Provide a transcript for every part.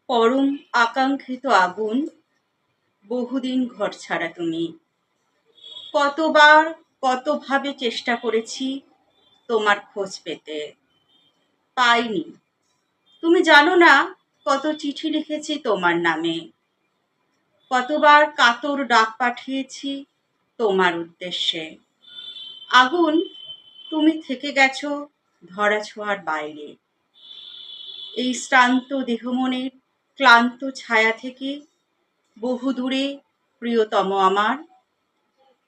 পরম আকাঙ্ক্ষিত আগুন, বহুদিন ঘর ছাড়া তুমি। কতবার কতভাবে চেষ্টা করেছি তোমার খোঁজ পেতে, পাইনি। তুমি জানো না কত চিঠি লিখেছি তোমার নামে, কতবার কাতর ডাক পাঠিয়েছি তোমার উদ্দেশ্যে। আগুন, তুমি থেকে গেছো ধরাছোঁয়ার বাইরে। এই শ্রান্ত দেহমনের ক্লান্ত ছায়া থেকে বহু দূরে প্রিয়তম আমার,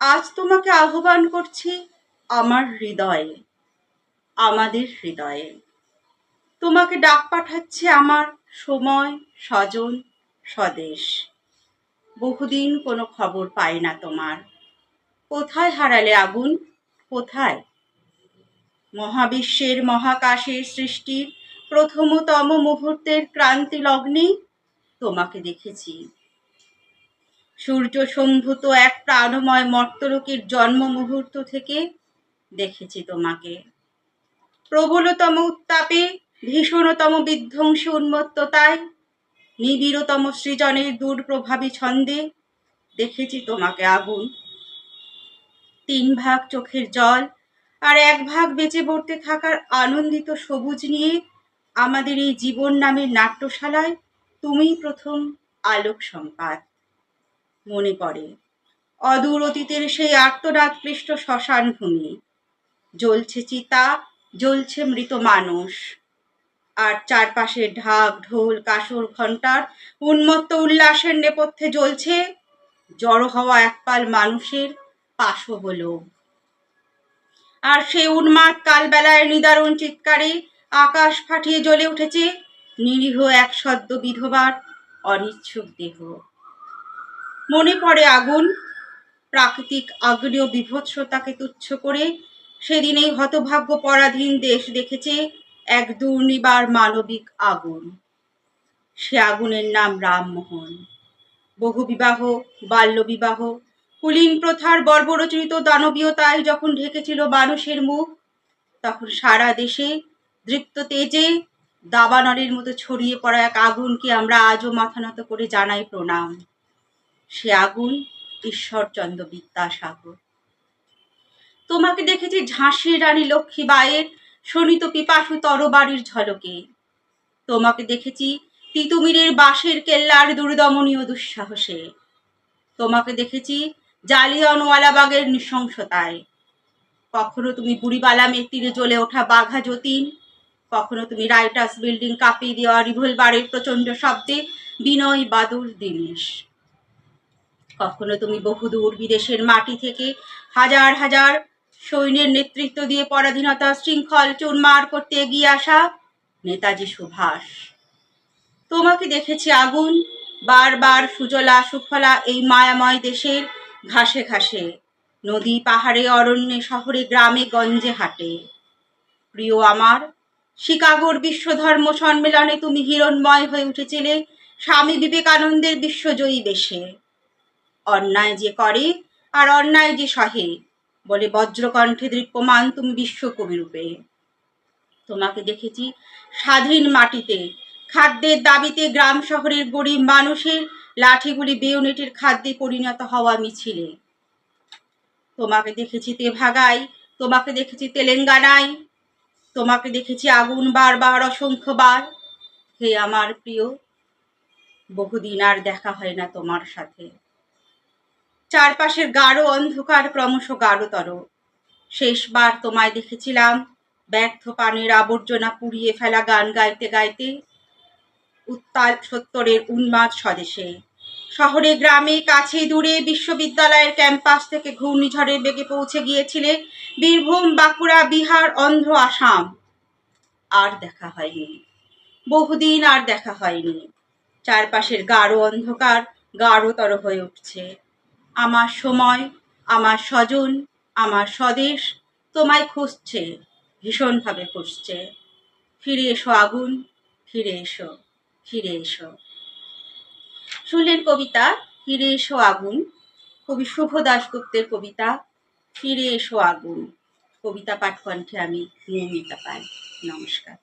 আজ তোমাকে আহ্বান করছি আমার হৃদয়ে, আমাদের হৃদয়ে। তোমাকে ডাক পাঠাচ্ছে আমার সময়, স্বজন, স্বদেশ। বহুদিন কোনো খবর পাই না তোমার। কোথায় হারালে আগুন, কোথায়? মহাবিশ্বের মহাকাশের সৃষ্টির প্রথমতম মুহূর্তের ক্রান্তি লগ্নে তোমাকে দেখেছি। সূর্য সম্ভূত এক প্রাণময় মর্তলোকের জন্ম মুহূর্ত থেকে দেখেছি তোমাকে। প্রবলতম উত্তাপে, ভীষণতম বিধ্বংসী উন্মত্ততায়, নিবিড়তম সৃজনের দূরপ্রভাবী ছন্দে দেখেছি তোমাকে আগুন। 3 ভাগ চোখের জল আর 1 ভাগ বেঁচে পড়তে থাকার আনন্দিত সবুজ নিয়ে আমাদের এই জীবন নামের নাট্যশালায় তুমিই প্রথম আলোক সংপাত। মনে পড়ে অদূর অতীতের সেই আর্তনাদ ক্লিষ্ট শ্মশান ভূমি। জ্বলছে চিতা, জ্বলছে মৃত মানুষ, আর চারপাশে ঢাক ঢোল কাসর ঘণ্টার উন্মত্ত উল্লাসের নেপথ্যে জ্বলছে জড়ো হওয়া একপাল মানুষের পাশবল। আর সেই উন্মাদ কালবেলায় নিদারুণ চিৎকারে আকাশ ফাটিয়ে জ্বলে উঠেছে নিরীহ এক সদ্য বিধবার অনিচ্ছুক দেহ। মনে পড়ে আগুন, প্রাকৃতিক আগ্নেয় বিভৎসতাকে তুচ্ছ করে সেদিন এই হতভাগ্য পরাধীন দেশ দেখেছে এক দুর্নিবার মানবিক আগুন। সে আগুনের নাম রামমোহন। বহু বিবাহ, বাল্যবিবাহ, কুলীন প্রথার বর্বরচিত দানবীয়তায় যখন ঢেকেছিল মানুষের মুখ, তখন সারা দেশে দৃপ্ত তেজে দাবানলের মতো ছড়িয়ে পড়া এক আগুনকে আমরা আজও মাথা নত করে জানাই প্রণাম। সে আগুন ঈশ্বরচন্দ্র বিদ্যাসাগর। তোমাকে দেখেছি ঝাঁসির রানী লক্ষ্মীবাঈয়ের শোণিত পিপাসু তরবারির ঝলকে। তোমাকে দেখেছি তিতুমিরের বাঁশের কেল্লার দুর্দমনীয় দুঃসাহসে। তোমাকে দেখেছি জালিয়ানওয়ালাবাগের নৃশংসতায়। কখনো তুমি বুড়িবালামের তীরে জ্বলে ওঠা বাঘা যতীন, কখনো তুমি রাইটার্স বিল্ডিং কাঁপিয়ে দেওয়া রিভলভারের প্রচণ্ড শব্দে বিনয় বাদল দীনেশ, কখনো তুমি বহুদূর বিদেশের মাটি থেকে হাজার হাজার সৈন্যের নেতৃত্ব দিয়ে পরাধীনতা শৃঙ্খল চুরমার করতে এগিয়ে আসা নেতাজি সুভাষ। তোমাকে দেখেছি আগুন, বারবার সুজলা সুফলা এই মায়াময় দেশের ঘাসে ঘাসে, নদী পাহাড়ে অরণ্যে শহরে গ্রামে গঞ্জে হাটে। প্রিয় আমার, শিকাগোর বিশ্বধর্ম সম্মেলনে তুমি হিরণময় হয়ে উঠেছিলে স্বামী বিবেকানন্দের বিশ্বজয়ী বেশে। অন্যায় যে করে আর অন্যায় যে সহে বলে বজ্রকণ্ঠে দৃপ্যমান তুমি বিশ্বকবি রূপে। তোমাকে দেখেছি স্বাধীন মাটিতে খাদ্যের দাবিতে গ্রাম শহরের গরিব মানুষের লাঠিগুলি বেয়োনেটের খাদ্যে পরিণত হওয়া মিছিলে। তোমাকে দেখেছি তেভাগায়, তোমাকে দেখেছি তেলেঙ্গানায়, তোমাকে দেখেছি আগুন বারবার অসংখ্যবার। হে আমার প্রিয়, বহুদিন আর দেখা হয় না তোমার সাথে। চারপাশের গাঢ় অন্ধকার ক্রমশ গাঢ়তর। শেষবার তোমায় দেখেছিলাম ব্যর্থ পানের আবর্জনা পুড়িয়ে ফেলা গান গাইতে গাইতে উত্তাল সত্তরের উন্মাদ স্বদেশে। শহরে গ্রামে কাছে দূরে বিশ্ববিদ্যালয়ের ক্যাম্পাস থেকে ঘূর্ণিঝড়ের বেগে পৌঁছে গিয়েছিলে বীরভূম, বাঁকুড়া, বিহার, অন্ধ্র, আসাম। আর দেখা হয়নি, বহুদিন আর দেখা হয়নি। চারপাশের গাঢ় অন্ধকার গাঢ়তর হয়ে উঠছে। আমার সময়, আমার স্বজন, আমার স্বদেশ তোমায় খুঁজছে, ভীষণভাবে খুঁজছে। ফিরে এসো আগুন, ফিরে এসো, ফিরে এসো। শুনলেন কবিতা ফিরে এসো আগুন, কবি শুভ দাশগুপ্তের কবিতা ফিরে এসো আগুন। কবিতা পাঠ কণ্ঠে আমি মৌমিতা পাই। নমস্কার।